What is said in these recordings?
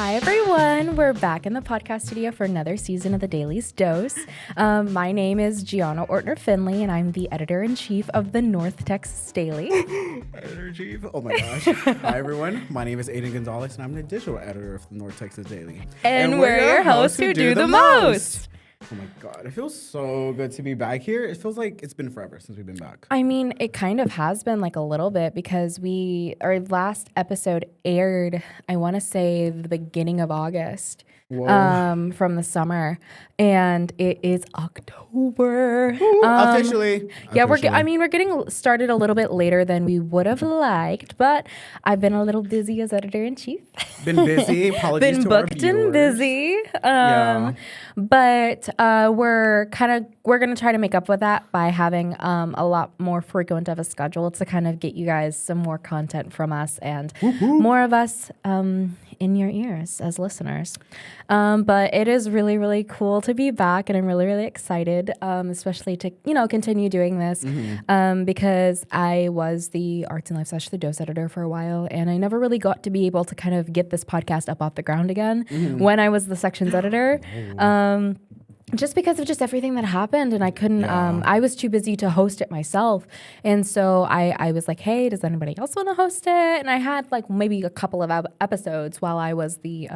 Hi, everyone. We're back in the podcast studio for another season of the Daily's Dose. My name is Gianna Ortner-Finley, and I'm the editor-in-chief of the North Texas Daily. Editor-in-chief? Oh my gosh. Hi, everyone. My name is Aiden Gonzalez, and I'm the digital editor of the North Texas Daily. And we're your hosts who do the most. Oh my God. It feels so good to be back here. It feels like it's been forever since we've been back. I mean, it kind of has been like a little bit because our last episode aired, I want to say the beginning of August. From the summer, and it is October. Officially. Yeah, we're getting started a little bit later than we would have liked, but Going been a little busy as editor-in-chief. Been busy. Apologies been to our booked and viewers. busy. Yeah. But we're gonna try to make up with that by having a lot more frequent of a schedule to kind of get you guys some more content from us and more of us in your ears as listeners. But it is really, really cool to be back, and I'm really, really excited, especially to, continue doing this because I was the Arts and Life / the Dose editor for a while, and I never really got to be able to kind of get this podcast up off the ground again when I was the sections editor. Just because of just everything that happened, and I couldn't, I was too busy to host it myself. And so I was like, hey, does anybody else want to host it? And I had like maybe a couple of episodes while I was the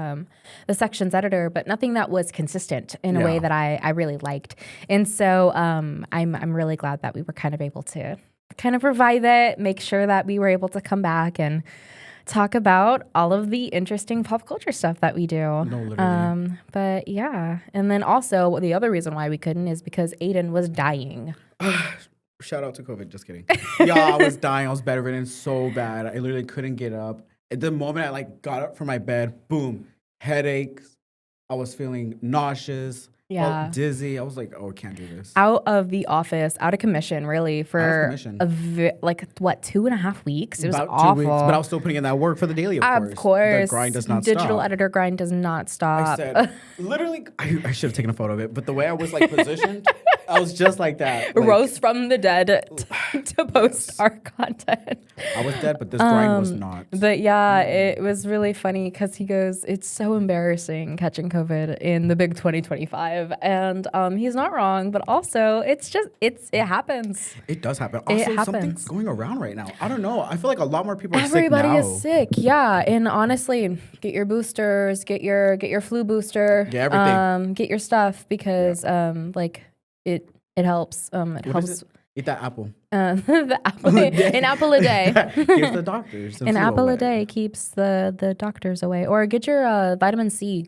sections editor, but nothing that was consistent in a way that I really liked. And so I'm really glad that we were kind of able to kind of revive it, make sure that we were able to come back and talk about all of the interesting pop culture stuff that we do. No, literally. But yeah. And then also the other reason why we couldn't is because Aiden was dying. Shout out to COVID. Just kidding. I was dying. I was bedridden so bad. I literally couldn't get up. At the moment I got up from my bed, boom, headaches. I was feeling nauseous. Yeah. Dizzy. I was like, oh, I can't do this. Out of the office, out of commission, really, for 2.5 weeks. It was About awful. 2 weeks, but I was still putting in that work for the daily, Of course. The grind does not stop. Digital editor grind does not stop. I said, literally, I should have taken a photo of it, but the way I was positioned, I was just like that. Rose from the dead to post our content. I was dead, but this grind was not. But yeah, it was really funny because he goes, it's so embarrassing catching COVID in the big 2025. And he's not wrong, but also it happens. It does happen. Also, something's going around right now. I don't know. I feel like a lot more people are Everybody sick now. is sick, yeah. And honestly, get your boosters, get your flu booster. Get everything. Get your stuff because it helps. It helps. Eat that apple. The apple, an apple a day. Gives the doctors some An flu apple away. a day keeps the doctors away. Or get your vitamin C.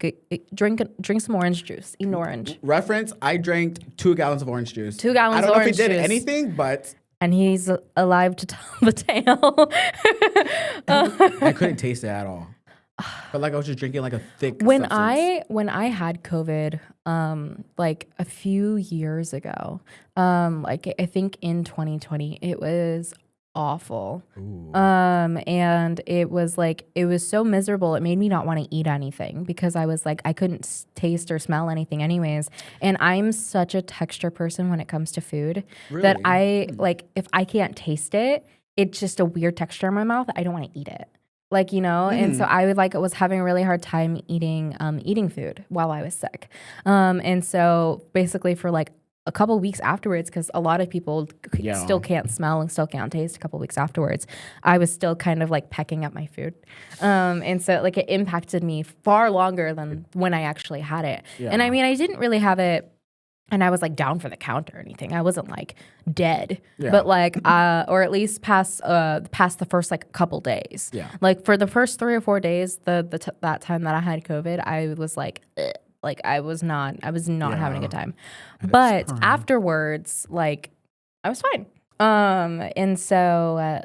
Drink some orange juice. Eat an orange. Reference, I drank 2 gallons of orange juice. 2 gallons I don't of know orange if it did juice. anything, but... And he's alive to tell the tale. I couldn't taste it at all. Felt like I was just drinking like a thick When substance. I had COVID, a few years ago, I think in 2020, it was awful. And it was so miserable. It made me not want to eat anything because I was like, I couldn't taste or smell anything anyways. And I'm such a texture person when it comes to food that Really? if I can't taste it, it's just a weird texture in my mouth. I don't want to eat it. And so I was having a really hard time eating food while I was sick. And so basically for a couple weeks afterwards, because a lot of people still can't smell and still can't taste a couple weeks afterwards, I was still kind of pecking at my food. And so it impacted me far longer than when I actually had it. Yeah. And I mean, I didn't really have it and I was down for the count or anything. I wasn't dead, but or at least past the first couple days. Yeah. For the first 3 or 4 days, that time that I had COVID, I was ugh. I was not having a good time. But afterwards, I was fine. And so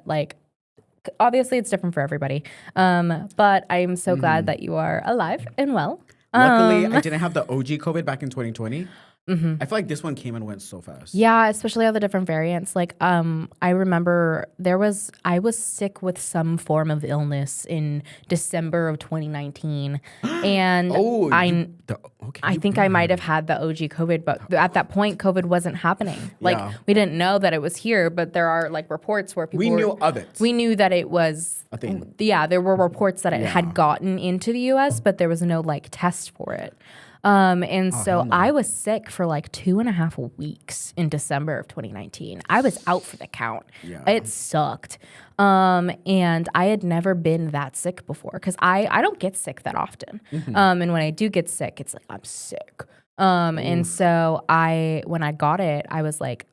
obviously it's different for everybody. But I'm so glad that you are alive and well. Luckily, I didn't have the OG COVID back in 2020. I feel like this one came and went so fast. Yeah, especially all the different variants. Like, I remember I was sick with some form of illness in December of 2019, and I think I might have had the OG COVID, but at that point, COVID wasn't happening. Like, we didn't know that it was here, but there are like reports where people knew of it. We knew that it was a thing. Yeah, there were reports that it had gotten into the U.S., but there was no like test for it. So I was sick for like 2.5 weeks in December of 2019. I was out for the count. Yeah. It sucked. And I had never been that sick before because I don't get sick that often. And when I do get sick, it's like I'm sick. And so when I got it, I was like,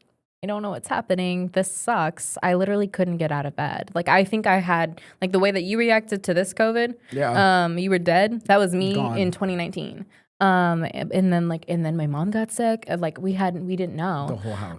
I don't know what's happening. This sucks. I literally couldn't get out of bed. Like, I think I had, like, the way that you reacted to this COVID. Yeah. You were dead. That was me Gone. in 2019. And then my mom got sick. Like, we didn't know. The whole house.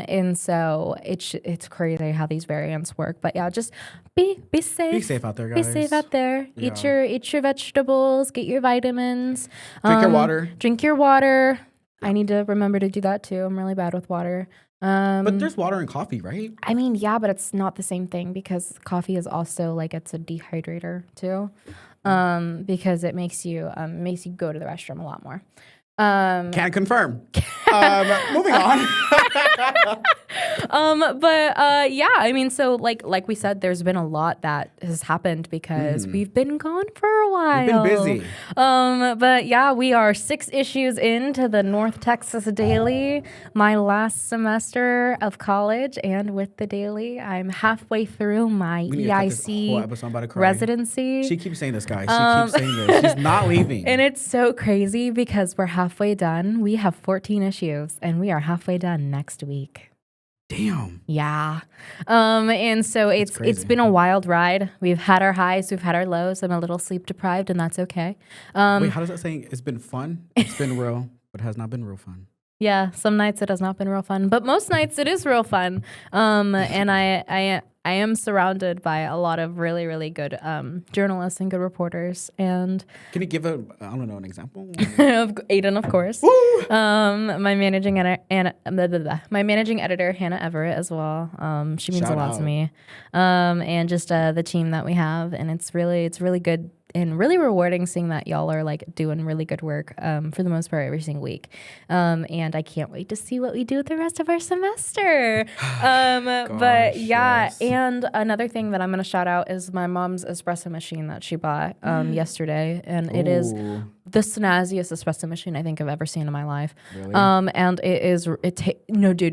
And so it's crazy how these variants work. But yeah, just be safe. Be safe out there, Be guys. safe out there. Yeah. Eat your vegetables. Get your vitamins. Drink your water. Drink your water. I need to remember to do that too. I'm really bad with water. But there's water in coffee, right? I mean, yeah, but it's not the same thing because coffee is also like it's a dehydrator too, because it makes you go to the restroom a lot more. Can't confirm. Moving on. Yeah, I mean, so like we said, there's been a lot that has happened because we've been gone for a while. We've been busy. But yeah, we are 6 issues into the North Texas Daily, my last semester of college, and with the Daily, I'm halfway through my We need to cut this whole episode. I'm about to cry. residency. She keeps saying this, guys. She keeps saying this. She's not leaving. And it's so crazy because we're halfway done. We have 14 issues, and we are halfway done next week. Damn. Yeah. And so it's been a wild ride. We've had our highs, we've had our lows. I'm a little sleep deprived, and that's okay. Wait, how does that say? It's been fun. It's been real, but has not been real fun. Yeah, some nights it has not been real fun, but most nights it is real fun. And I am surrounded by a lot of really, really good journalists and good reporters. And Can you give an example? Aiden, of course. My managing editor, Hannah Everett, as well. She means Shout a lot out. to me. And just the team that we have, and it's really good and really rewarding seeing that y'all are like doing really good work for the most part every single week. And I can't wait to see what we do with the rest of our semester. But yeah, yes. and another thing that I'm going to shout out is my mom's espresso machine that she bought yesterday. And it is Ooh. the snazziest espresso machine I think I've ever seen in my life. Really? And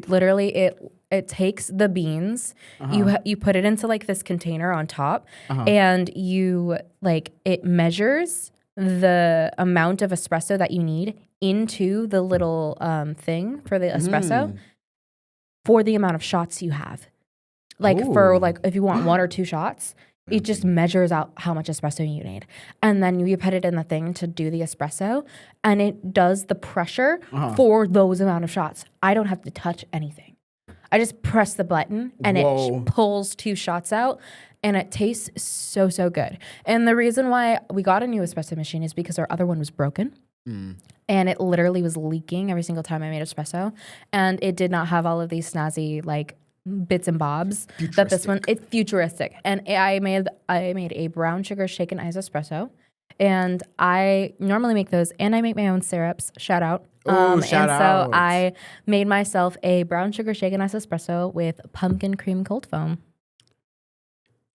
literally it takes the beans, you put it into like this container on top, and it measures the amount of espresso that you need into the little thing for the espresso for the amount of shots you have. For if you want 1 or 2 shots, it just measures out how much espresso you need. And then you put it in the thing to do the espresso, and it does the pressure for those amount of shots. I don't have to touch anything. I just press the button and it pulls 2 shots out, and it tastes so, so good. And the reason why we got a new espresso machine is because our other one was broken. And it literally was leaking every single time I made espresso. And it did not have all of these snazzy like bits and bobs that this one, it's futuristic. And I made a brown sugar shaken ice espresso. And I normally make those, and I make my own syrups. Shout out. Shout out. So I made myself a brown sugar shaken ice espresso with pumpkin cream cold foam.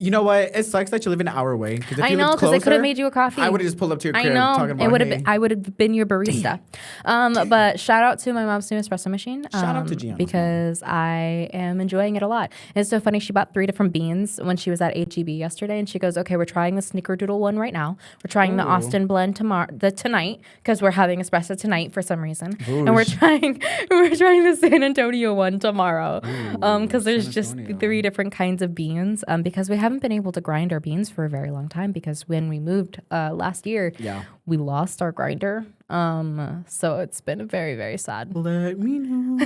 You know what? It sucks that you live an hour away. I know, because I could have made you a coffee. I would have just pulled up to your crib I know. talking about, It would have hey. been, I would have been your barista. But shout out to my mom's new espresso machine. Shout out to Gianna's because I am enjoying it a lot. And it's so funny. She bought 3 different beans when she was at HEB yesterday, and she goes, "Okay, we're trying the Snickerdoodle one right now. We're trying the Austin blend tonight because we're having espresso tonight for some reason, and we're trying the San Antonio one tomorrow because there's San just Antonio. 3 different kinds of beans because we haven't been able to grind our beans for a very long time because when we moved last year, we lost our grinder. So it's been very, very sad. Let me know.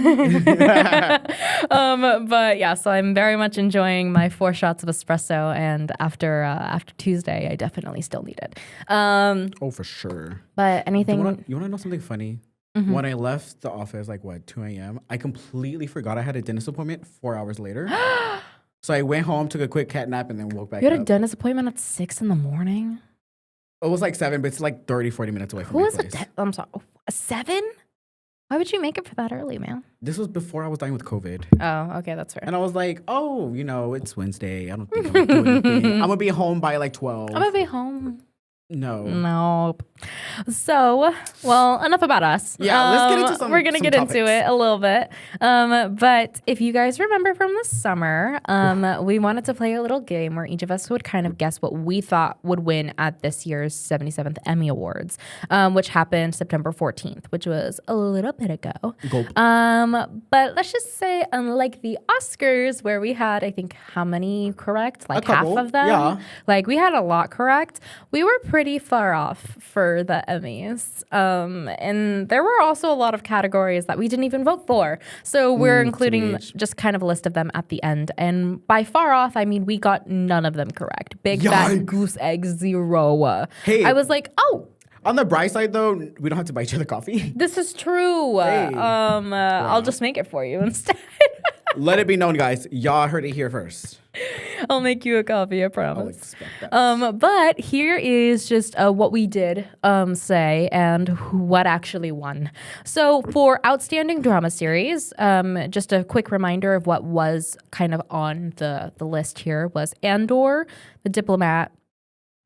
But yeah, so I'm very much enjoying my 4 shots of espresso, and after Tuesday, I definitely still need it. Oh, for sure. But anything, You want to know something funny? When I left the office, like what, 2 a.m., I completely forgot I had a dentist appointment 4 hours later. So I went home, took a quick cat nap, and then woke back You had up. a dentist appointment at 6 in the morning? It was like 7, but it's like 30, 40 minutes away from Who my is place. I'm sorry, 7? Why would you make it for that early, man? This was before I was dying with COVID. Oh, okay, that's fair. And I was like, oh, it's Wednesday. I don't think I'm going to do anything. I'm going to be home by like 12. I'm gonna be home. No. Nope. So, well, enough about us. Yeah, let's get into some We're gonna some get topics. into it a little bit. But if you guys remember from the summer, we wanted to play a little game where each of us would kind of guess what we thought would win at this year's 77th Emmy Awards, which happened September 14th, which was a little bit ago. Gulp. But let's just say, unlike the Oscars, where we had, I think, how many correct? Like half couple, of them. yeah. Like we had a lot correct. We were pretty far off for the Emmys. And there were also a lot of categories that we didn't even vote for. So we're including TBH. just kind of a list of them at the end. And by far off, I mean, we got none of them correct. Big fat Yikes. goose egg 0. Hey. I was like, oh, On the bright side, though, we don't have to buy each other coffee. this is true. Hey. I'll just make it for you instead. Let it be known, guys. Y'all heard it here first. I'll make you a coffee, I I'll promise. expect that. But here is just what we did say and what actually won. So for Outstanding Drama Series, just a quick reminder of what was kind of on the list here was Andor, The Diplomat,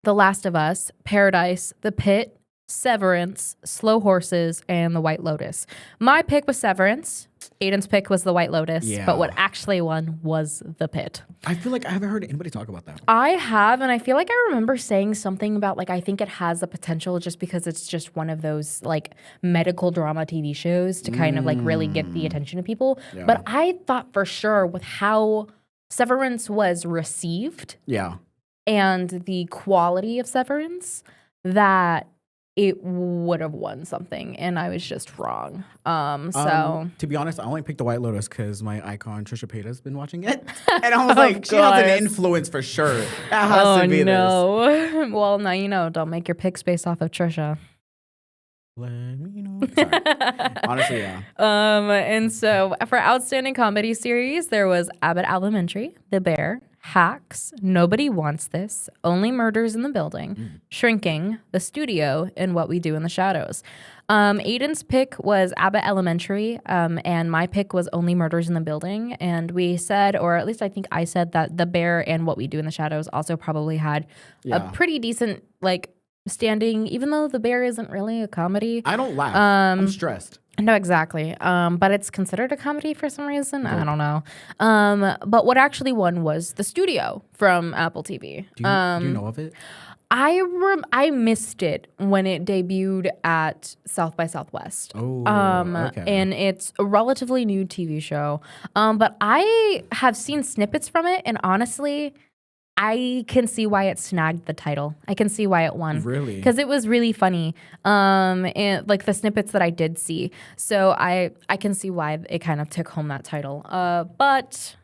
The Last of Us, Paradise, The Pit, Severance, Slow Horses, and The White Lotus. My pick was Severance. Aiden's pick was The White Lotus. Yeah. But what actually won was The Pit. I feel like I haven't heard anybody talk about that. I have, and I feel like I remember saying something about like I think it has the potential just because it's just one of those like medical drama TV shows to kind of like really get the attention of people. Yeah. But I thought for sure with how Severance was received Yeah. and the quality of Severance that it would have won something, and I was just wrong. So To be honest, I only picked The White Lotus because my icon Trisha Paytas been watching it, and I was like, she has an course. influence for sure. That has to be this. no. Well, now you know. Don't make your picks based off of Trisha. Let me know. Sorry. Honestly, yeah. And so for Outstanding Comedy Series, there was Abbott Elementary, The Bear, Hacks, Nobody Wants This, Only Murders in the Building, Shrinking, The Studio, and What We Do in the Shadows. Aiden's pick was Abbott Elementary, and my pick was Only Murders in the Building. And we said, or at least I think I said, that The Bear and What We Do in the Shadows also probably had a pretty decent like standing, even though The Bear isn't really a comedy. I don't laugh. I'm stressed. No, exactly. But it's considered a comedy for some reason. I don't know. But what actually won was The Studio from Apple TV. Do you know of it? I missed it when it debuted at South by Southwest. Oh, okay. And it's a relatively new TV show. But I have seen snippets from it, and honestly, I can see why it snagged the title. I can see why it won. Really? Because it was really funny. And like the snippets that I did see. So I can see why it kind of took home that title. But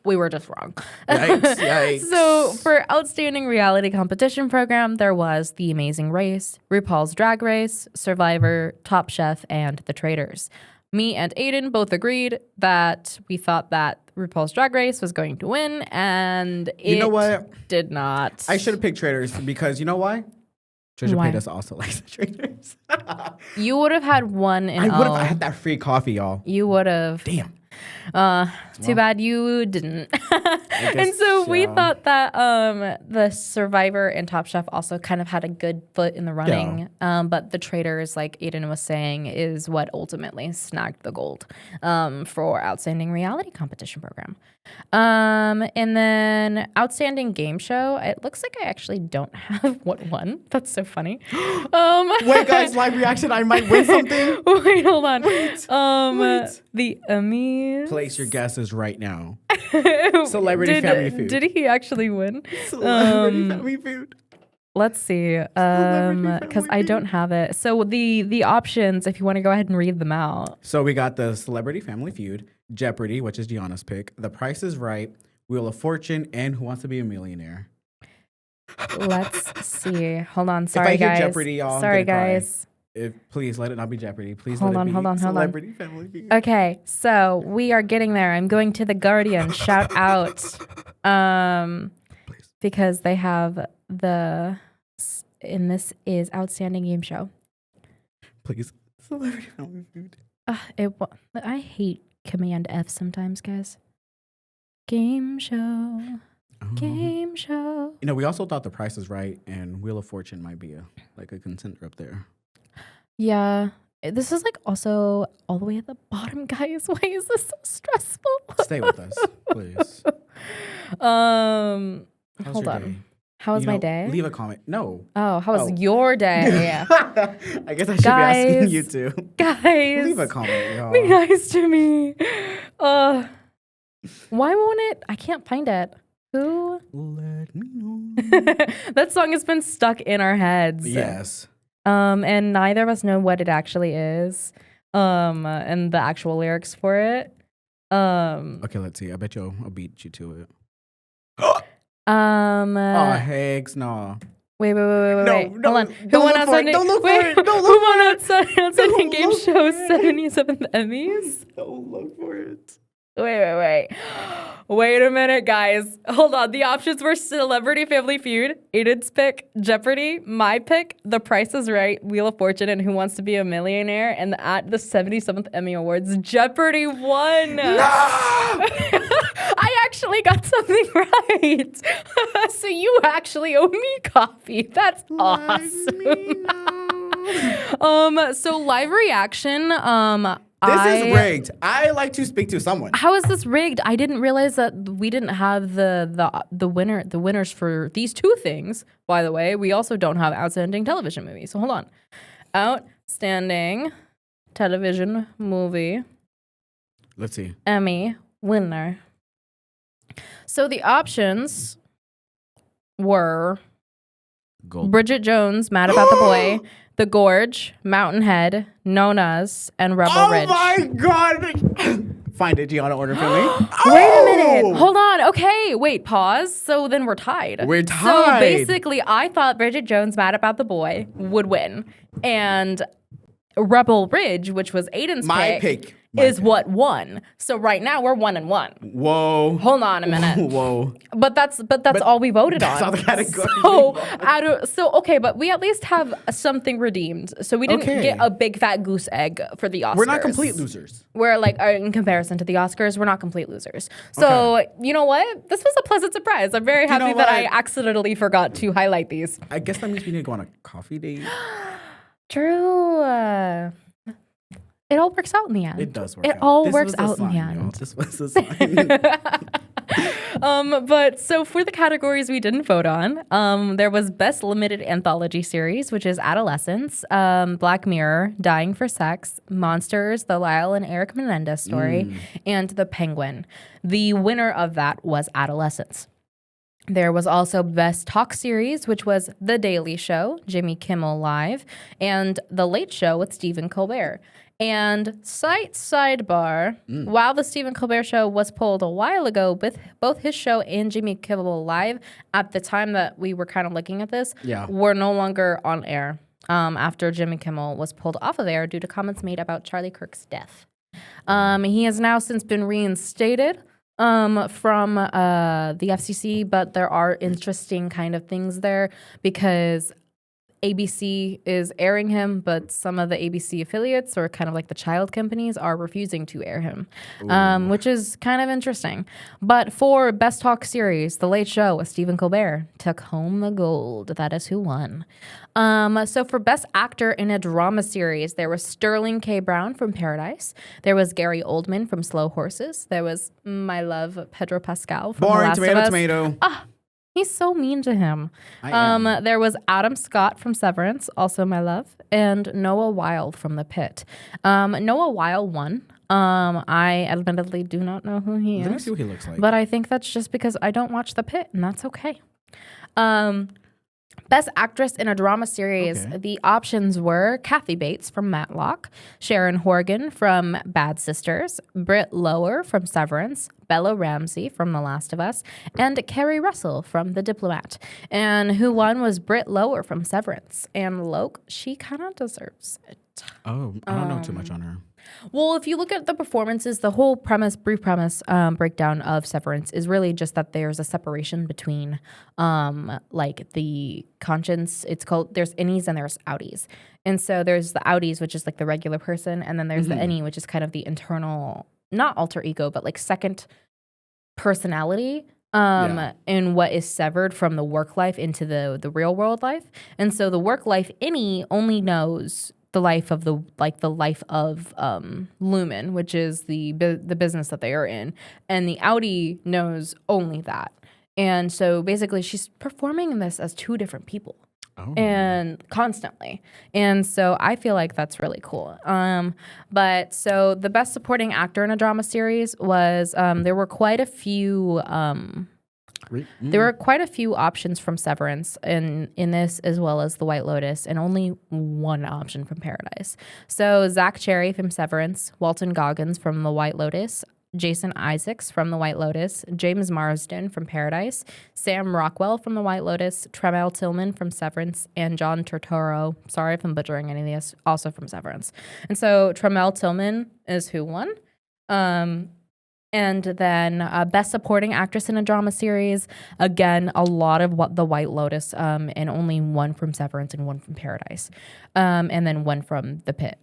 we were just wrong. Yikes, yikes. So for Outstanding Reality Competition Program, there was The Amazing Race, RuPaul's Drag Race, Survivor, Top Chef, and The Traitors. Me and Aiden both agreed that we thought that RuPaul's Drag Race was going to win, and it You know what? did not. I should have picked Traders because you know why? Trisha Why? Paytas also likes the Traders. You would have had 1 in I would have O. had that free coffee, y'all. You would have. Damn. Too bad you didn't. And guess, so we yeah. thought that the Survivor and Top Chef also kind of had a good foot in the running. But the Traitors, like Aiden was saying, is what ultimately snagged the gold for Outstanding Reality Competition Program. And then Outstanding Game Show. It looks like I actually don't have what won. That's so funny. Wait, guys, live reaction. I might win something. Wait, hold on. Wait. The Emmys. Place your guesses right now. Celebrity Family Feud. Did he actually win? Celebrity Family Feud. Let's see, Celebrity because I Family don't have it. So the options, if you want to go ahead and read them out. So we got the Celebrity Family Feud, Jeopardy, which is Gianna's pick, The Price is Right, Wheel of Fortune, and Who Wants to Be a Millionaire. Let's see. Hold on. Sorry, I hear guys. Jeopardy, y'all, I'm Sorry, gonna cry. guys. Please let it not be Jeopardy. Please Hold let on, it be hold on. Celebrity Family Feud. Okay, so we are getting there. I'm going to the Guardian. Shout out, Please. because they have and this is Outstanding Game Show. Please. Celebrity Family Feud. I hate Command F sometimes, guys. Game show. Game show. You know, we also thought The Price is Right and Wheel of Fortune might be a contender up there. Yeah. This is like also all the way at the bottom, guys. Why is this so stressful? Stay with us, please. Hold How's your on. day? How was You my know, day? Leave a comment. No. Oh, how was Oh. your day? I guess I should be asking you too. Guys. Leave a comment, y'all. Be nice to me. Why won't it? I can't find it. Who? Let me know. That song has been stuck in our heads. Yes. And neither of us know what it actually is. And the actual lyrics for it. Okay, let's see. I bet I'll beat you to it. Oh, heck, no. wait. No, Hold no, on. don't Who won look for it, don't look for it, don't Who look won for it. Outstanding Game look Show for it. 77th Emmys? Don't look for it. Wait. Wait a minute, guys. Hold on. The options were Celebrity Family Feud, Aiden's pick, Jeopardy, my pick, The Price is Right, Wheel of Fortune, and Who Wants to Be a Millionaire. And at the 77th Emmy Awards, Jeopardy won. No! I actually got something right. So you actually owe me coffee. That's awesome. So live reaction. This is rigged. I like to speak to someone. How is this rigged? I didn't realize that we didn't have the winners for these two things. By the way, we also don't have outstanding television movie. So hold on. Outstanding television movie Let's see. Emmy winner. So the options were Gold. Bridget Jones, Mad About the Boy, The Gorge, Mountainhead, Nona's, and Rebel Ridge. Oh my God! Find it, Gianna. Order for me. Wait a minute. Hold on. Okay. Wait. Pause. So then we're tied. We're So tied. basically, I thought Bridget Jones, Mad About the Boy, would win, and Rebel Ridge, which was Aiden's My pick, pick. is what won. So right now we're 1-1. Whoa. Hold on a minute. Whoa. But that's all we voted That's on. all the category. Okay, but we at least have something redeemed. So we didn't Okay. get a big fat goose egg for the Oscars. We're not complete losers. We're like, in comparison to the Oscars, we're not complete losers. So you know what? This was a pleasant surprise. I'm very happy know that I what? accidentally forgot to highlight these. I guess that means we need to go on a coffee date. True. It all works out in the end. It does work It out. all This works was the out in the sign, y'all. end. This was the sign. But so for the categories we didn't vote on, there was Best Limited Anthology Series, which is Adolescence, Black Mirror, Dying for Sex, Monsters, the Lyle and Eric Menendez story, and The Penguin. The winner of that was Adolescence. There was also Best Talk Series, which was The Daily Show, Jimmy Kimmel Live, and The Late Show with Stephen Colbert. And sidebar, while the Stephen Colbert Show was pulled a while ago, with both his show and Jimmy Kimmel Live, at the time that we were kind of looking at this, were no longer on air after Jimmy Kimmel was pulled off of air due to comments made about Charlie Kirk's death. He has now since been reinstated from the FCC, but there are interesting kind of things there because ABC is airing him, but some of the ABC affiliates or kind of like the child companies are refusing to air him, which is kind of interesting. But for Best Talk Series, The Late Show with Stephen Colbert took home the gold. That is who won. So for Best Actor in a Drama Series, there was Sterling K. Brown from Paradise. There was Gary Oldman from Slow Horses. There was my love, Pedro Pascal from The Boring. Last of Us. Tomato. He's so mean to him. I am. There was Adam Scott from Severance, also my love, and Noah Wilde from The Pit. Noah Wilde won. I admittedly do not know who he Let me is, see what he looks like. but I think that's just because I don't watch The Pit, and that's okay. Best Actress in a Drama Series, Okay. the options were Kathy Bates from Matlock, Sharon Horgan from Bad Sisters, Britt Lower from Severance, Bella Ramsey from The Last of Us, and Kerry Russell from The Diplomat. And who won was Britt Lower from Severance. And Loke, she kind of deserves it. Oh, I don't know too much on her. Well, if you look at the performances, the whole brief premise breakdown of Severance is really just that there's a separation between like the conscience. It's called, there's innies and there's outies. And so there's the outies, which is like the regular person. And then there's the innie, which is kind of the internal, not alter ego, but like second personality in what is severed from the work life into the real world life. And so the work life innie only knows the life of Lumen, which is the business that they are in, and the outie knows only that. And so basically, she's performing this as two different people, and constantly. And so I feel like that's really cool. But so the best supporting actor in a drama series was there were quite a few. There were quite a few options from Severance in this, as well as The White Lotus, and only one option from Paradise. So Zach Cherry from Severance, Walton Goggins from The White Lotus, Jason Isaacs from The White Lotus, James Marsden from Paradise, Sam Rockwell from The White Lotus, Tremel Tillman from Severance, and John Turturro, sorry if I'm butchering any of these, also from Severance. And so Tremel Tillman is who won. And then Best Supporting Actress in a Drama Series, again, a lot of The White Lotus, and only one from Severance and one from Paradise, and then one from The Pit.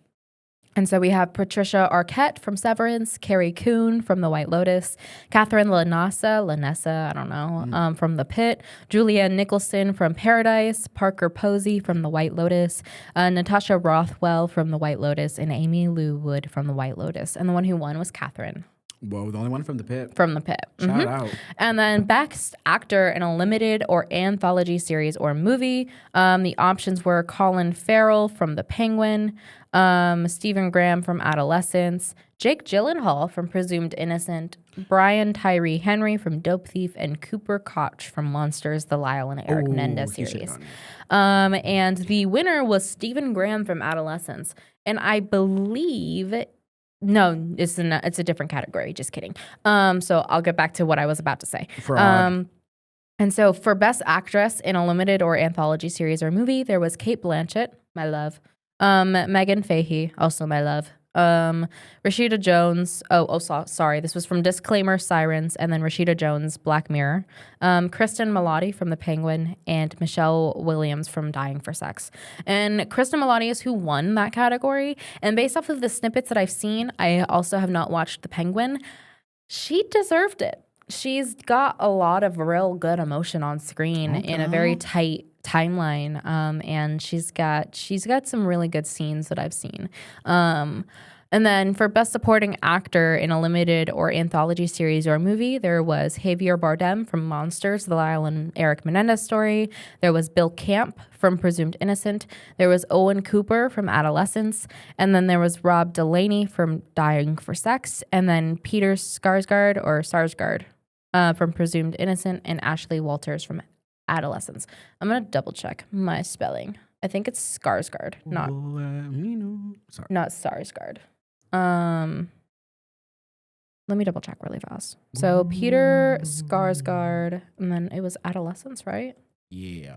And so we have Patricia Arquette from Severance, Carrie Coon from The White Lotus, Catherine Lanessa, I don't know, from The Pit, Julia Nicholson from Paradise, Parker Posey from The White Lotus, Natasha Rothwell from The White Lotus, and Amy Lou Wood from The White Lotus. And the one who won was Catherine. Whoa, the only one from The Pit. From The Pit. Shout out. And then Best Actor in a Limited or Anthology Series or Movie. The options were Colin Farrell from The Penguin, Stephen Graham from Adolescence, Jake Gyllenhaal from Presumed Innocent, Brian Tyree Henry from Dope Thief, and Cooper Koch from Monsters, the Lyle and Eric Menendez series. And the winner was Stephen Graham from Adolescence. And I believe... No, it's a different category. Just kidding. So I'll get back to what I was about to say. Fraud. And so for Best Actress in a Limited or Anthology Series or Movie, there was Cate Blanchett, my love. Megan Fahey, also my love. Rashida Jones. Sorry. This was from Disclaimer, Sirens, and then Rashida Jones, Black Mirror. Kristen Milotti from The Penguin, and Michelle Williams from Dying for Sex. And Kristen Milotti is who won that category. And based off of the snippets that I've seen, I also have not watched The Penguin. She deserved it. She's got a lot of real good emotion on screen in a very tight timeline, and she's got some really good scenes that I've seen. And then for Best Supporting Actor in a Limited or Anthology Series or Movie, there was Javier Bardem from Monsters, the Lyle and Eric Menendez story. There was Bill Camp from Presumed Innocent. There was Owen Cooper from Adolescence. And then there was Rob Delaney from Dying for Sex. And then Peter Sarsgaard from Presumed Innocent, and Ashley Walters from Adolescence. I'm going to double check my spelling. I think it's Skarsgård, not Sarsgaard. Let me double check really fast. So Peter Skarsgård, and then it was Adolescence, right? Yeah.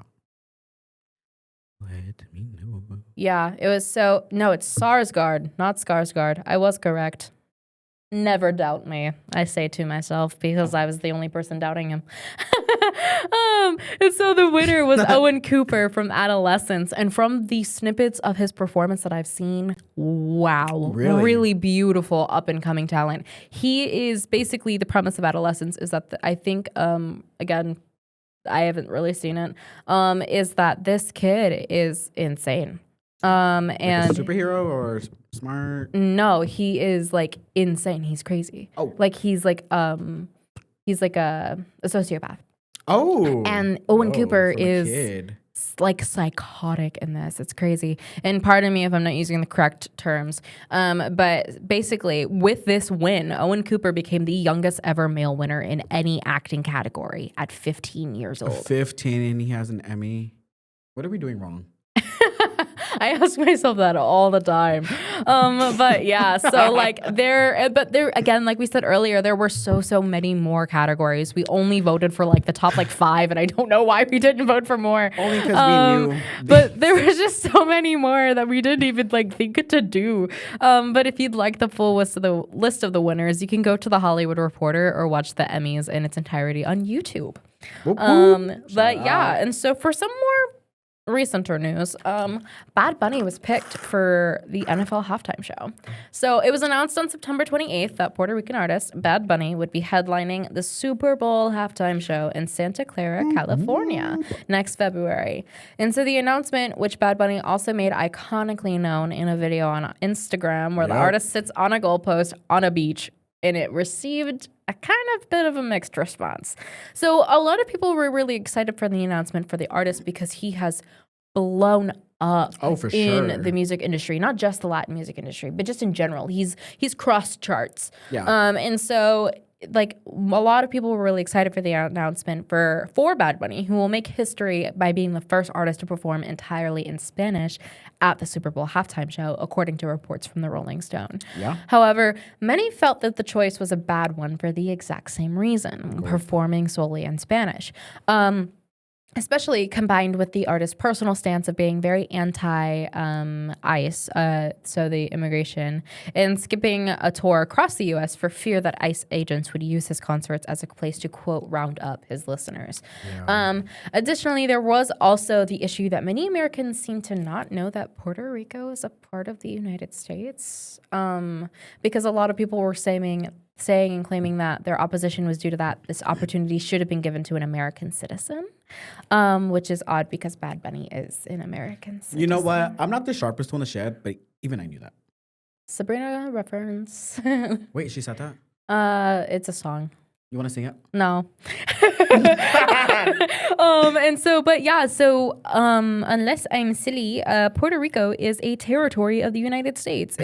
Let me know. Yeah, it was it's Sarsgaard, not Skarsgård. I was correct. Never doubt me, I say to myself, because I was the only person doubting him. And so the winner was Owen Cooper from Adolescence. And from the snippets of his performance that I've seen, wow, really beautiful up-and-coming talent. He is basically, the premise of Adolescence is that I think, again, I haven't really seen it, is that this kid is insane. And like a superhero or smart? No, he is like insane. He's crazy. Oh, like he's like a sociopath. Oh, and Owen Cooper from a is kid. Like psychotic in this. It's crazy. And pardon me if I'm not using the correct terms. But basically, with this win, Owen Cooper became the youngest ever male winner in any acting category at 15 years old. 15, and he has an Emmy. What are we doing wrong? I ask myself that all the time. But yeah, so like there again, like we said earlier, there were so many more categories. We only voted for like the top like 5, and I don't know why we didn't vote for more. Only because we knew. But there was just so many more that we didn't even like think to do. But if you'd like the full list of the winners, you can go to the Hollywood Reporter or watch the Emmys in its entirety on YouTube. Whoop, whoop. But yeah, and so for some more recenter news, Bad Bunny was picked for the NFL halftime show. So it was announced on September 28th that Puerto Rican artist Bad Bunny would be headlining the Super Bowl halftime show in Santa Clara, California next February. And so the announcement, which Bad Bunny also made iconically known in a video on Instagram, where the artist sits on a goalpost on a beach, and it received a kind of bit of a mixed response. So a lot of people were really excited for the announcement for the artist because he has blown up in the music industry, not just the Latin music industry, but just in general. He's crossed charts. Yeah. And so like a lot of people were really excited for the announcement for Bad Bunny, who will make history by being the first artist to perform entirely in Spanish at the Super Bowl halftime show, according to reports from the Rolling Stone. Yeah. However, many felt that the choice was a bad one for the exact same reason, performing solely in Spanish. Especially combined with the artist's personal stance of being very anti-ICE, so the immigration, and skipping a tour across the U.S. for fear that ICE agents would use his concerts as a place to, quote, round up his listeners. Yeah. Additionally, there was also the issue that many Americans seem to not know that Puerto Rico is a part of the United States, because a lot of people were saying and claiming that their opposition was due to that this opportunity should have been given to an American citizen, which is odd because Bad Bunny is an American citizen. You know what? I'm not the sharpest on the shed, but even I knew that. Sabrina reference. Wait, she said that? It's a song. You want to sing it? No. Unless I'm silly, Puerto Rico is a territory of the United States. I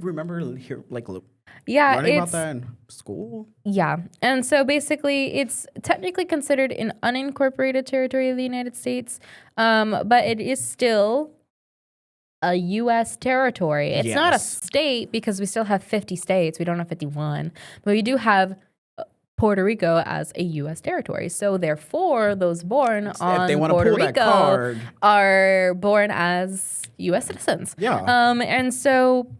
remember learning about that in school. Yeah. And so basically it's technically considered an unincorporated territory of the United States, but it is still a U.S. territory. It's not a state because we still have 50 states. We don't have 51, but we do have Puerto Rico as a U.S. territory. So therefore, those born on Puerto Rico are born as U.S. citizens. Yeah. And so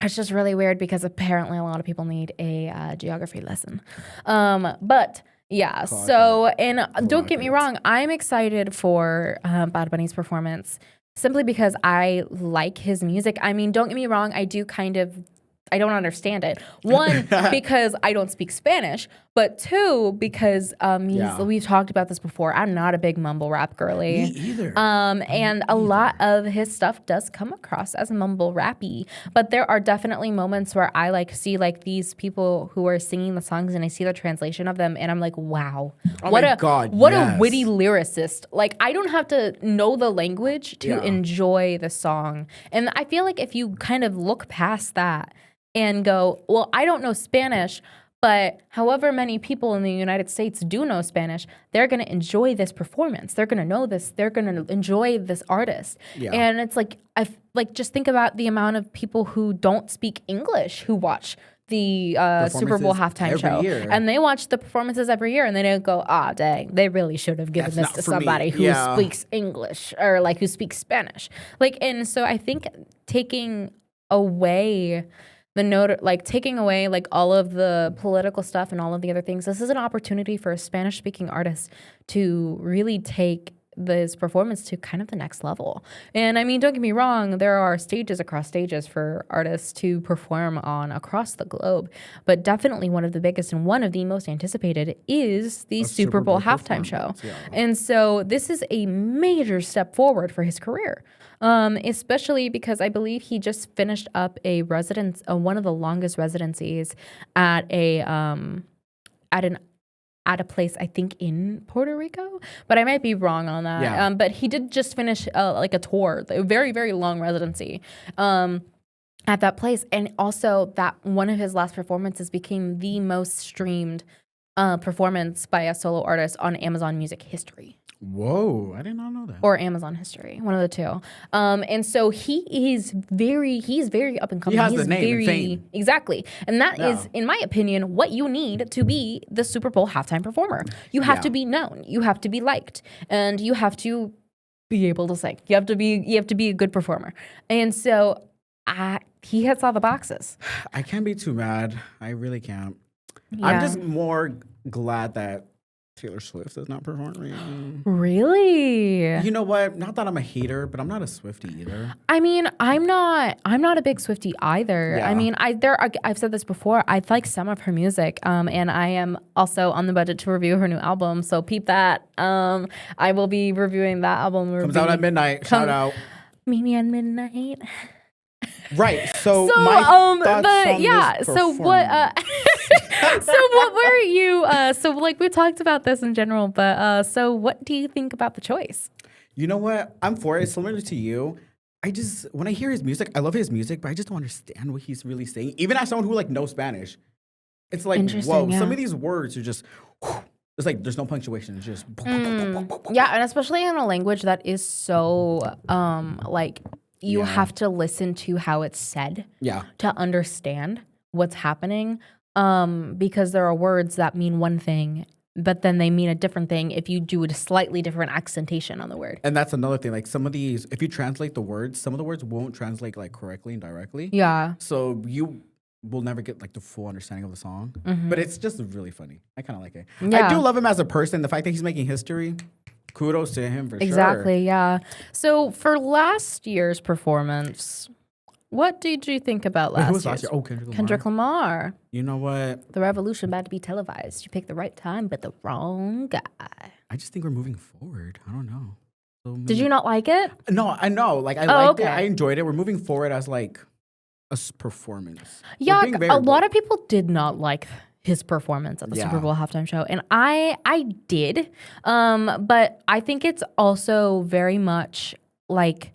it's just really weird because apparently a lot of people need a geography lesson. But yeah, don't get me wrong, I'm excited for Bad Bunny's performance simply because I like his music. I mean, don't get me wrong, I don't understand it. One, because I don't speak Spanish, but two, because we've talked about this before. I'm not a big mumble rap girly. Me either. And a lot of his stuff does come across as mumble rappy. But there are definitely moments where I see these people who are singing the songs and I see the translation of them and I'm like, wow. What a witty lyricist. Like, I don't have to know the language to enjoy the song. And I feel like if you kind of look past that and go, well, I don't know Spanish, but however many people in the United States do know Spanish, they're going to enjoy this performance. They're going to know this. They're going to enjoy this artist. Yeah. And it's just think about the amount of people who don't speak English who watch the Super Bowl halftime show. Year. And they watch the performances every year and they don't go, dang, they really should have given this to somebody who speaks English or who speaks Spanish. And so I think taking away all of the political stuff and all of the other things, this is an opportunity for a Spanish-speaking artist to really take this performance to kind of the next level. And I mean, don't get me wrong, there are stages across stages for artists to perform on across the globe, but definitely one of the biggest and one of the most anticipated is the Super Bowl halftime show. Yeah. And so this is a major step forward for his career. Especially because I believe he just finished up one of the longest residencies at a place, I think, in Puerto Rico, but I might be wrong on that. Yeah. But he did just finish a tour, a very, very long residency at that place. And also that one of his last performances became the most streamed performance by a solo artist on Amazon Music history. Whoa, I did not know that. or Amazon History, one of the two. And so he's very up and coming. He has he's the name and fame. Exactly. And that Yeah. is, in my opinion, what you need to be the Super Bowl halftime performer. You have Yeah. to be known, you have to be liked, and you have to be able to sing. You have to be a good performer. And so he hits all the boxes. I can't be too mad. I really can't. Yeah. I'm just more glad that Taylor Swift is not performing. Really? You know what? Not that I'm a hater, but I'm not a Swiftie either. I mean, I'm not a big Swiftie either. Yeah. I mean, I've said this before. I like some of her music, and I am also on the budget to review her new album. So peep that. I will be reviewing that album. Comes out at midnight. Shout out. Meet me at midnight. Right. So, So, my thoughts but on yeah. this So what? performance. So what were you? So like we talked about this in general, but so what do you think about the choice? You know what? I'm for it. Similar to you. When I hear his music, I love his music, but I just don't understand what he's really saying. Even as someone who like knows Spanish, it's like, Interesting, whoa, yeah. some of these words are just, it's like there's no punctuation. It's just, Yeah, and especially in a language that is so like you Yeah. have to listen to how it's said yeah. to understand what's happening. Because there are words that mean one thing, but then they mean a different thing if you do a slightly different accentation on the word. And that's another thing. Like some of these, if you translate the words, some of the words won't translate like correctly and directly. Yeah. So you will never get like the full understanding of the song. But it's just really funny. I kind of like it. Yeah. I do love him as a person. The fact that he's making history, kudos to him for sure. Exactly, yeah. So for last year's performance, what did you think about Wait, last who was year's? last year? Oh, Kendrick Lamar. Kendrick Lamar. You know what? The revolution about to be televised. You picked the right time, but the wrong guy. I just think we're moving forward. I don't know. So Did you not like it? No, I know. Like I liked it. okay. I enjoyed it. We're moving forward as like performance. We're Yeah, being very a lot of people did not like his performance at the Yeah. Super Bowl halftime show, and I did. But I think it's also very much like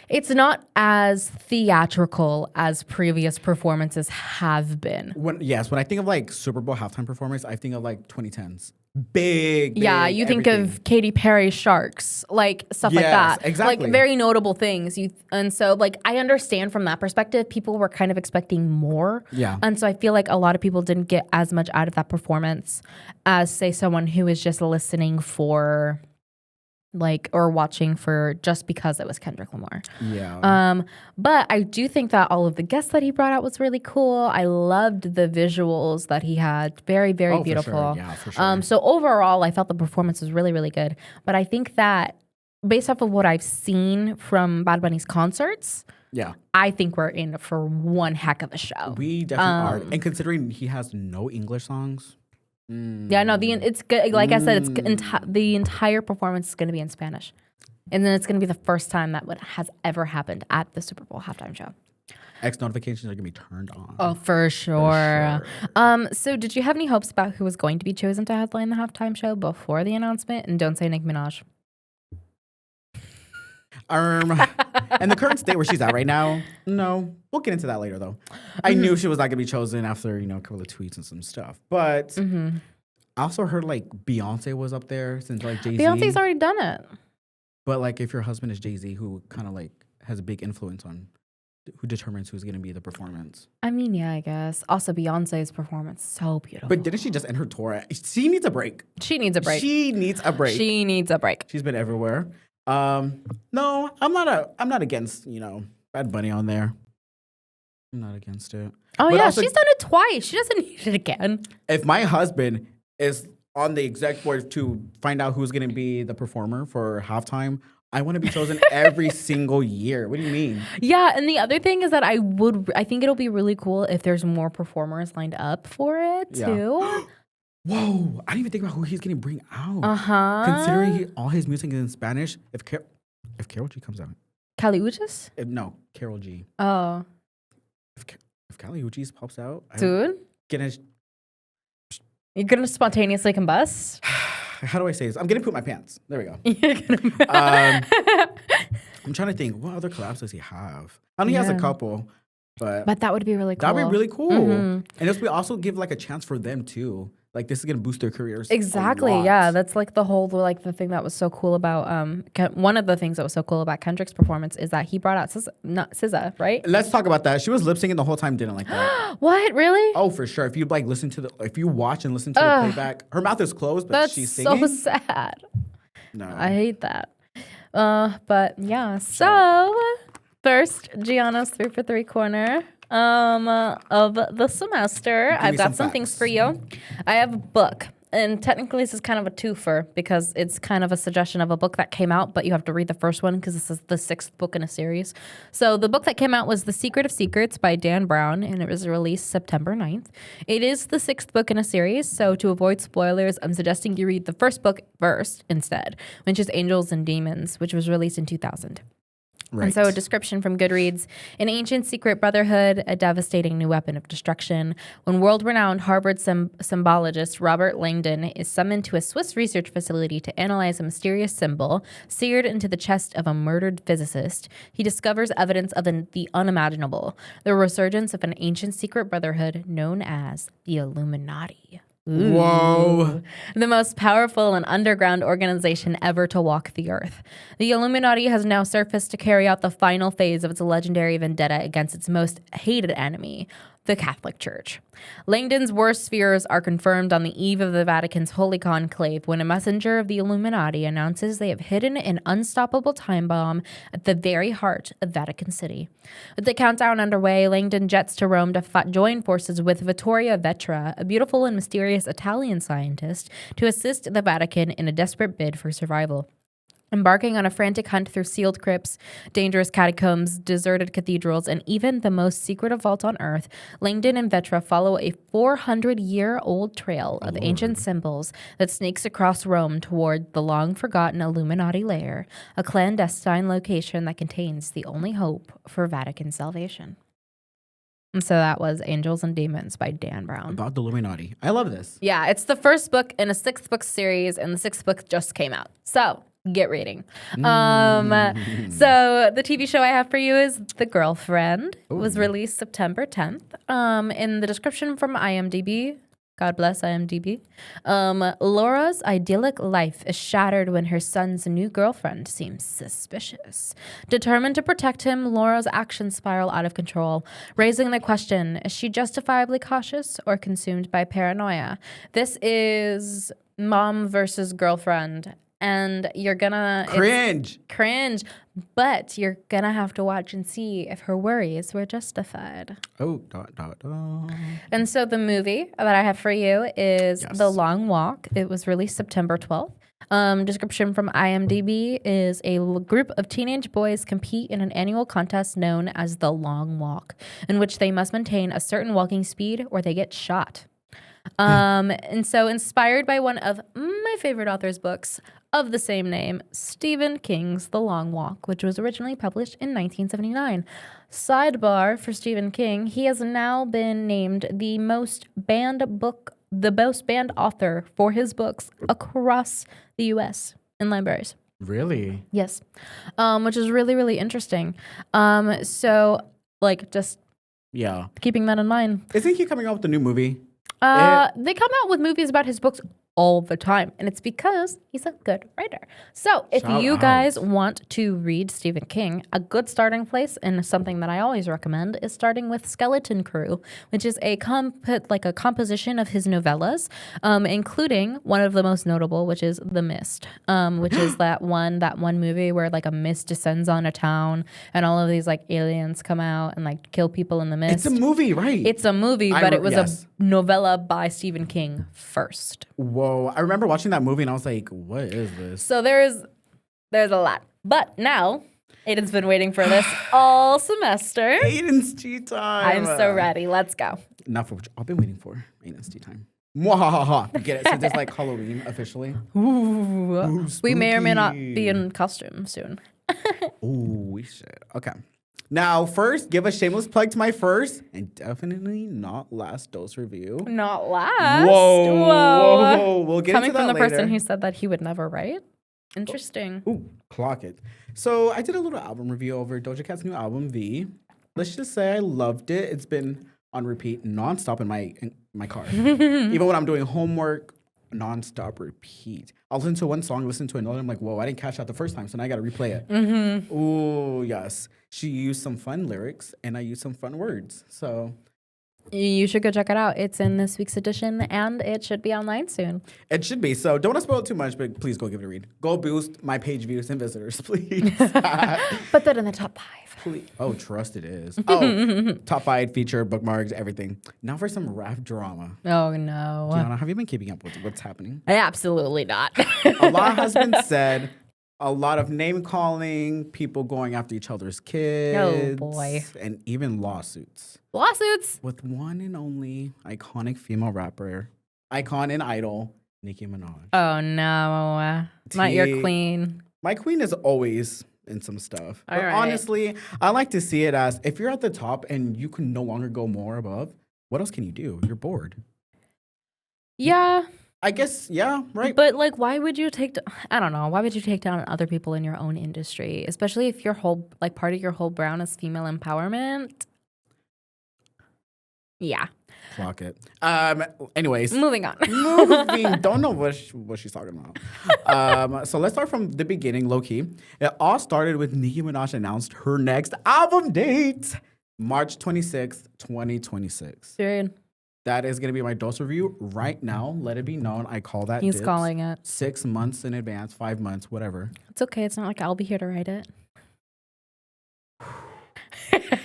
it's not as theatrical as previous performances have been. when I think of like Super Bowl halftime performance, I think of like 2010s. Big. Yeah, you think everything. of Katy Perry Sharks, like stuff like Yes, that. exactly. Like very notable things. And so like I understand from that perspective, people were kind of expecting more. Yeah. And so I feel like a lot of people didn't get as much out of that performance as say someone who is just listening for like or watching for just because it was Kendrick Lamar. Yeah. But I do think that all of the guests that he brought out was really cool. I loved the visuals that he had. Very, very For beautiful. sure. Yeah, for sure. So overall, I felt the performance was really, really good. But I think that based off of what I've seen from Bad Bunny's concerts, yeah. I think we're in for one heck of a show. We definitely are. And considering he has no English songs. Yeah, no, it's good. Like I said, the entire performance is going to be in Spanish, and then it's going to be the first time that has ever happened at the Super Bowl halftime show. X notifications are gonna be turned on. Oh, for sure. So did you have any hopes about who was going to be chosen to headline the halftime show before the announcement? And don't say Nicki Minaj. And the current state where she's at right now, no. We'll get into that later, though. I knew she was not going to be chosen after, a couple of tweets and some stuff. But I also heard, like, Beyonce was up there since, like, Jay-Z. Beyonce's already done it. But, like, if your husband is Jay-Z, who kind of, like, has a big influence on who determines who's going to be the performance. I mean, yeah, I guess. Also, Beyonce's performance, so beautiful. But didn't she just end her tour? She needs a break. She needs a break. She needs a break. She needs a break. She's been everywhere. No, I'm not against, Bad Bunny on there. I'm not against it. Oh, But yeah, also, she's done it twice. She doesn't need it again. if my husband is on the exec board to find out who's going to be the performer for halftime, I want to be chosen every single year. What do you mean? Yeah, and the other thing is that I think it'll be really cool if there's more performers lined up for it, Yeah. too. Whoa, I didn't even think about who he's going to bring out. Uh-huh. Considering all his music is in Spanish, if Karol G comes out. Kali Uchis? No, Karol G. Oh. If Kali Uchis pops out, Dude, you're going to spontaneously combust? how do I say this? I'm going to poop my pants. There we go. You're gonna- I'm trying to think, what other collabs does he have? I know he has a Yeah. couple, but But that would be really cool. that'd be really cool. Mhm. And this would also give like a chance for them too like this is gonna boost their careers. Exactly. Yeah, that's like the whole like the thing that was so cool about one of the things that was so cool about Kendrick's performance is that he brought out SZA, right? Let's talk about that. She was lip syncing the whole time. Didn't like that. What, really? Oh, for sure. If you like if you watch and listen to the playback, her mouth is closed, but That's she's singing. so sad. No, I hate that. But yeah. So first, Gianna's 3 for 3 corner of the semester. I've got some things for you. I have a book. And technically, this is kind of a twofer because it's kind of a suggestion of a book that came out, but you have to read the first one because this is the 6th book in a series. So the book that came out was The Secret of Secrets by Dan Brown, and it was released September 9th. It is the 6th book in a series, so to avoid spoilers, I'm suggesting you read the first book first instead, which is Angels and Demons, which was released in 2000. right. And so a description from Goodreads, an ancient secret brotherhood, a devastating new weapon of destruction. When world-renowned Harvard symbologist Robert Langdon is summoned to a Swiss research facility to analyze a mysterious symbol seared into the chest of a murdered physicist, he discovers evidence of the unimaginable, the resurgence of an ancient secret brotherhood known as the Illuminati. Whoa. The most powerful and underground organization ever to walk the earth. The Illuminati has now surfaced to carry out the final phase of its legendary vendetta against its most hated enemy, the Catholic Church. Langdon's worst fears are confirmed on the eve of the Vatican's Holy Conclave when a messenger of the Illuminati announces they have hidden an unstoppable time bomb at the very heart of Vatican City. With the countdown underway, Langdon jets to Rome to join forces with Vittoria Vetra, a beautiful and mysterious Italian scientist, to assist the Vatican in a desperate bid for survival. Embarking on a frantic hunt through sealed crypts, dangerous catacombs, deserted cathedrals, and even the most secretive vault on Earth, Langdon and Vetra follow a 400-year-old trail of ancient symbols that snakes across Rome toward the long-forgotten Illuminati lair, a clandestine location that contains the only hope for Vatican salvation. And so that was Angels and Demons by Dan Brown. About the Illuminati. I love this. Yeah, it's the first book in a 6th book series, and the 6th book just came out. So get reading. So the TV show I have for you is The Girlfriend. It was released September 10th. In the description from IMDb, God bless IMDb, Laura's idyllic life is shattered when her son's new girlfriend seems suspicious. Determined to protect him, Laura's actions spiral out of control, raising the question, is she justifiably cautious or consumed by paranoia? This is mom versus girlfriend. And you're gonna cringe, but you're gonna have to watch and see if her worries were justified. Oh, And so the movie that I have for you is The Long Walk. It was released September 12th. Description from IMDb is a group of teenage boys compete in an annual contest known as The Long Walk, in which they must maintain a certain walking speed or they get shot. And so inspired by one of my favorite author's books of the same name, Stephen King's The Long Walk, which was originally published in 1979. Sidebar for Stephen King, he has now been named the most banned author for his books across the U.S. in libraries. Really? Yes. Which is really, really interesting. So, like, just keeping that in mind. Isn't he coming out with a new movie? They come out with movies about his books all the time, and it's because he's a good writer. So if you guys want to read Stephen King, a good starting place and something that I always recommend is starting with Skeleton Crew, which is a composition of his novellas, including one of the most notable, which is The Mist, which is that one movie where like a mist descends on a town and all of these like aliens come out and like kill people in the mist. It's a movie, right? It's a movie, but it was a novella by Stephen King first. Whoa, I remember watching that movie and I was like, what is this? So there's a lot. But now, Aiden's been waiting for this all semester. Aiden's tea time. I'm so ready. Let's go. Not for what I've been waiting for. Aiden's tea time. Mwahaha. You get it? Since it's like Halloween officially. Ooh, we may or may not be in costume soon. Ooh, we should. Okay. Now, first, give a shameless plug to my first and definitely not last dose review. Not last? Whoa. We'll get Coming into that from the later. person who said that he would never write? Interesting. Ooh, clock it. So I did a little album review over Doja Cat's new album, V. Let's just say I loved it. It's been on repeat nonstop in my car. Even when I'm doing homework, nonstop repeat. I'll listen to one song, listen to another. I'm like, whoa, I didn't catch that the first time, so now I got to replay it. Oh, yes. She used some fun lyrics, and I used some fun words. So You should go check it out. It's in this week's edition, and it should be online soon. it should be. So don't want to spoil it too much, but please go give it a read. Go boost my page views and visitors, please. Put that in the top 5. Please. Oh, trust it is. Oh, top 5 feature, bookmarks, everything. Now for some rap drama. Oh, no. Gianna, have you been keeping up with what's happening? Absolutely not. A lot has been said. A lot of name calling, people going after each other's kids. Oh, boy. And even lawsuits. Lawsuits. With one and only iconic female rapper, icon and idol, Nicki Minaj. Oh, no. Not your queen. My queen is always in some stuff. All But right. honestly, I like to see it as if you're at the top and you can no longer go more above, what else can you do? You're bored. Yeah. I guess, yeah, right. But like, why would you I don't know. Why would you take down other people in your own industry? Especially if your whole, like part of your whole brand is female empowerment. Yeah. Clock it. Anyways. Moving on. Don't know what she's talking about. So let's start from the beginning, low key. It all started with Nicki Minaj announced her next album date, March 26th, 2026. Period. That is going to be my dose review right now. Let it be known. I call that He's dips. calling it. 6 months in advance, 5 months, whatever. It's okay. It's not like I'll be here to write it.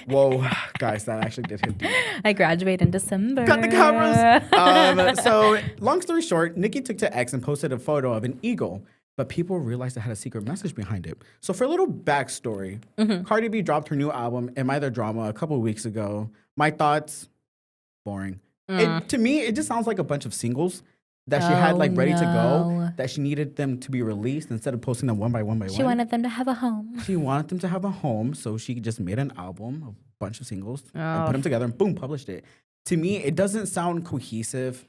Whoa, guys, that actually did hit deep. I graduate in December. Cut the cameras. So, long story short, Nicki took to X and posted a photo of an eagle, but people realized it had a secret message behind it. So, for a little backstory, Cardi B dropped her new album, Am I the Drama, a couple of weeks ago. My thoughts, boring. To me, it just sounds like a bunch of singles that she had like ready to go, that she needed them to be released instead of posting them one by one. She wanted them to have a home. She wanted them to have a home, so she just made an album, a bunch of singles, and put them together, and boom, published it. To me, it doesn't sound cohesive.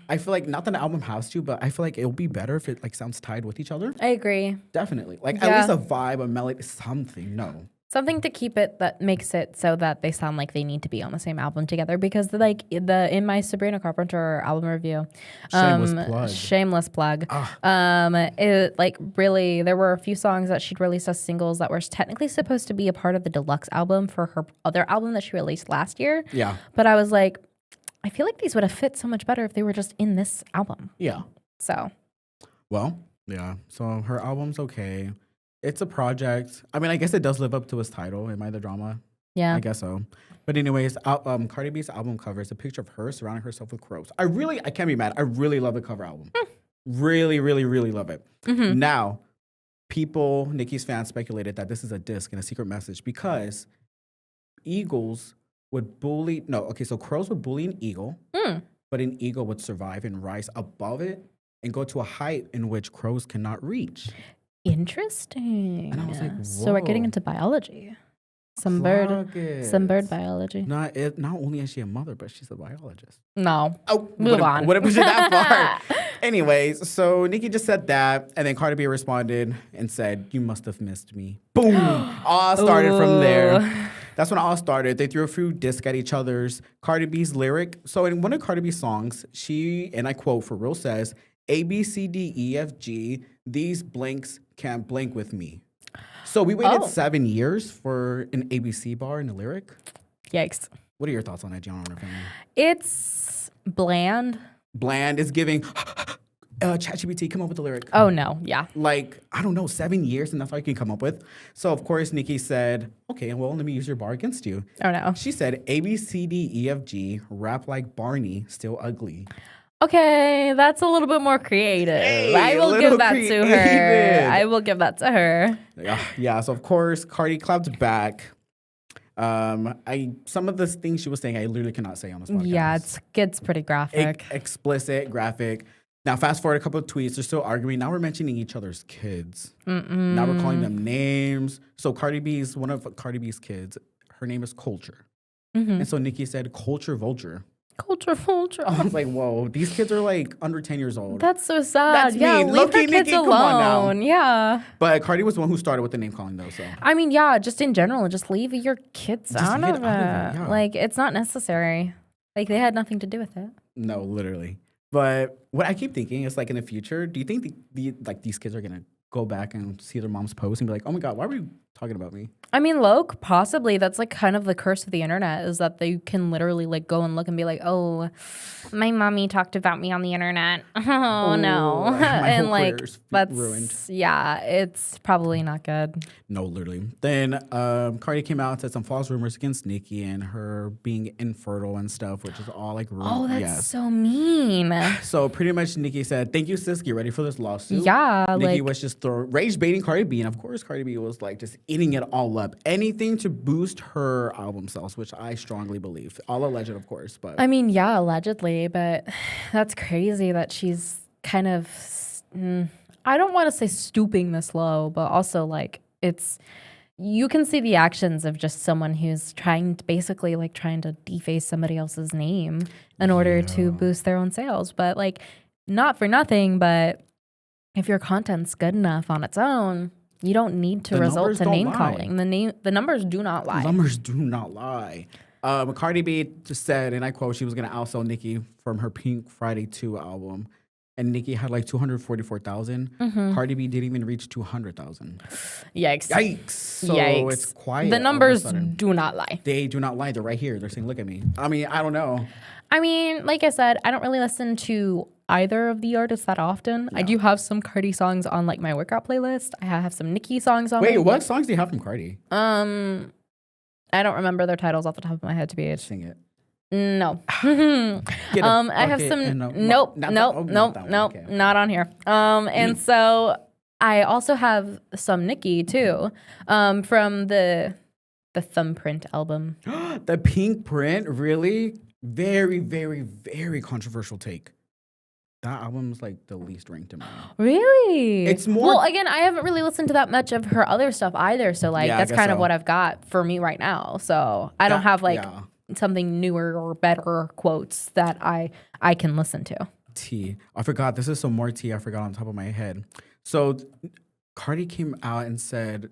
I feel like, not that an album has to, but I feel like it'll be better if it like sounds tied with each other. I agree. Definitely. Like at least a vibe, a melody, something. No. Something to keep it that makes it so that they sound like they need to be on the same album together. Because in my Sabrina Carpenter album review, shameless plug. It like really there were a few songs that she'd released as singles that were technically supposed to be a part of the deluxe album for her other album that she released last year. Yeah. But I was like, I feel like these would have fit so much better if they were just in this album. Yeah. So. Well, yeah. So her album's okay. It's a project. I mean, I guess it does live up to its title, Am I the Drama? Yeah. I guess so. But anyways, Cardi B's album cover is a picture of her surrounding herself with crows. I can't be mad. I really love the cover album. Really, really, really love it. Now, Nicki's fans speculated that this is a disc and a secret message because crows would bully an eagle, but an eagle would survive and rise above it and go to a height in which crows cannot reach. Interesting. And I was like, so we're getting into biology. Some bird biology. Not only is she a mother, but she's a biologist. No. Oh, Move on. What if we did that far? Anyways, so Nicki just said that, and then Cardi B responded and said, "You must have missed me." Boom. All started from there. That's when all started. They threw a few discs at each other's. Cardi B's lyric. So in one of Cardi B's songs, she, and I quote for real, says, A, B, C, D, E, F, G, these blanks can't blank with me. So we waited 7 years for an ABC bar in the lyric. Yikes. What are your thoughts on it, Gianna? It's bland. Bland is giving ChatGPT, come up with the lyric. Oh, no. Yeah. Like, I don't know, 7 years, and that's all you can come up with. So, of course, Nicki said, okay, well, let me use your bar against you. Oh, no. She said, A, B, C, D, E, F, G, rap like Barney, still ugly. Okay, that's a little bit more creative. Hey, I will give that to her. I will give that to her. Yeah, so, of course, Cardi clapped back. Some of the things she was saying, I literally cannot say on this podcast. Yeah, it's pretty graphic. Explicit, graphic. Now, fast forward a couple of tweets. They're still arguing. Now we're mentioning each other's kids. Now we're calling them names. So one of Cardi B's kids, her name is Culture. And so Nicki said, Culture Vulture. Culture vulture. I was like, whoa, these kids are like under 10 years old. That's so sad. That's yeah, mean. leave Low-key, her kids Nikki, come on now. alone. Yeah. But Cardi was the one who started with the name calling, though. So I mean, yeah, just in general, just leave your kids Just out leave of it it. out of it, yeah. Like, it's not necessary. Like, they had nothing to do with it. no, literally. But what I keep thinking is like in the future, do you think like these kids are gonna go back and see their mom's post and be like, oh my god, why were you talking about me? I mean, Loke, possibly. That's like kind of the curse of the internet is that they can literally like go and look and be like, oh, my mommy talked about me on the internet. Oh, no. my And whole like, career's that's, ruined. yeah, it's probably not good. No, literally. Then Cardi came out and said some false rumors against Nicki and her being infertile and stuff, which is all like rumors. Oh, that's yes. so mean. So pretty much Nicki said, thank you, sis. Get ready for this lawsuit. Yeah, Nicki like, was just rage baiting Cardi B. And of course, Cardi B was like just eating it all up. Anything to boost her album sales, which I strongly believe. All alleged, of course. But I mean, yeah, allegedly, but that's crazy that she's kind of, I don't want to say stooping this low, but also like you can see the actions of just someone who's basically trying to deface somebody else's name in order to boost their own sales. But like, not for nothing, but if your content's good enough on its own, you don't need to The resort numbers to don't name lie. calling. The numbers do not lie. numbers do not lie. Cardi B just said, and I quote, she was going to outsell Nicki from her Pink Friday 2 album. And Nicki had like 244,000. Cardi B didn't even reach 200,000. Yikes. Yikes. So Yikes. it's quiet. The all of a numbers sudden. do not lie. They do not lie. They're right here. They're saying, look at me. I mean, I don't know. I mean, like I said, I don't really listen to either of the artists that often. I do have some Cardi songs on like my workout playlist. I have some Nicki songs on. Wait, what songs do you have from Cardi? I don't remember their titles off the top of my head to be. Sing it. No. Get a I have bucket some. and a- Nope. not that- Nope. oh, not Nope. that one. Nope. Okay. Not on here. And so I also have some Nicki too, from the Thumbprint album. The Pink Print, really? Very, very, very controversial take. That album's like the least ranked in mine. Really? It's more- Well, again, I haven't really listened to that much of her other stuff either. So like Yeah, I that's guess kind of so. what I've got for me right now. So I don't have like Yeah. something newer or better quotes that I can listen to. Tea. I forgot. This is some more tea I forgot on top of my head. So Cardi came out and said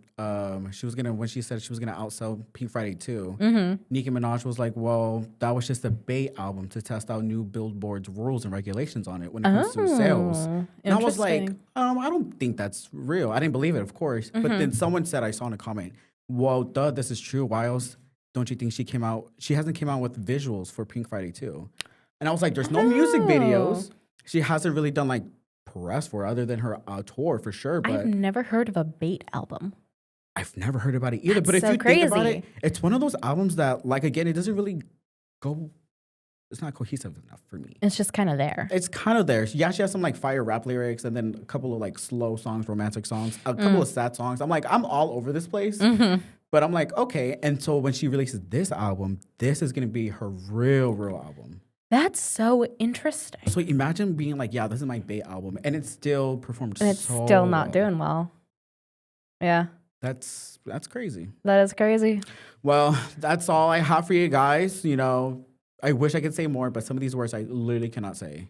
she was gonna, when she said she was gonna outsell Pink Friday 2, Nicki Minaj was like, well, that was just a bait album to test out new Billboard's rules and regulations on it when it comes to sales. And I was like, interesting. I don't think that's real. I didn't believe it, of course. But then someone said, I saw in a comment, well, duh, this is true. Why else don't you think she hasn't came out with visuals for Pink Friday 2? And I was like, there's no music videos. She hasn't really done like press for other than her tour for sure. But I've never heard of a bait album. I've never heard about it either. That's But if so you think about crazy. it, it's one of those albums that, like, again, it doesn't really go, it's not cohesive enough for me. It's just kind of there. It's kind of there. Yeah, she has some like fire rap lyrics and then a couple of like slow songs, romantic songs, a couple of sad songs. I'm like, I'm all over this place. But I'm like, okay. And so when she releases this album, this is going to be her real album. That's so interesting. So imagine being like, yeah, this is my bait album. And it still performed And it's so still not well. doing well. Yeah, That's crazy. that is crazy. Well, that's all I have for you guys. You know, I wish I could say more, but some of these words I literally cannot say.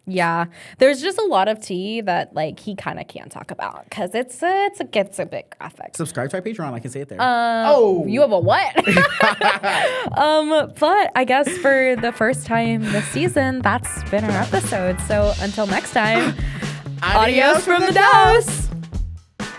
Yeah, there's just a lot of tea that like he kind of can't talk about because it gets a bit graphic. Subscribe to our Patreon. I can say it there. You have a what? But I guess for the first time this season, that's been our episode. So until next time, adios from the dose.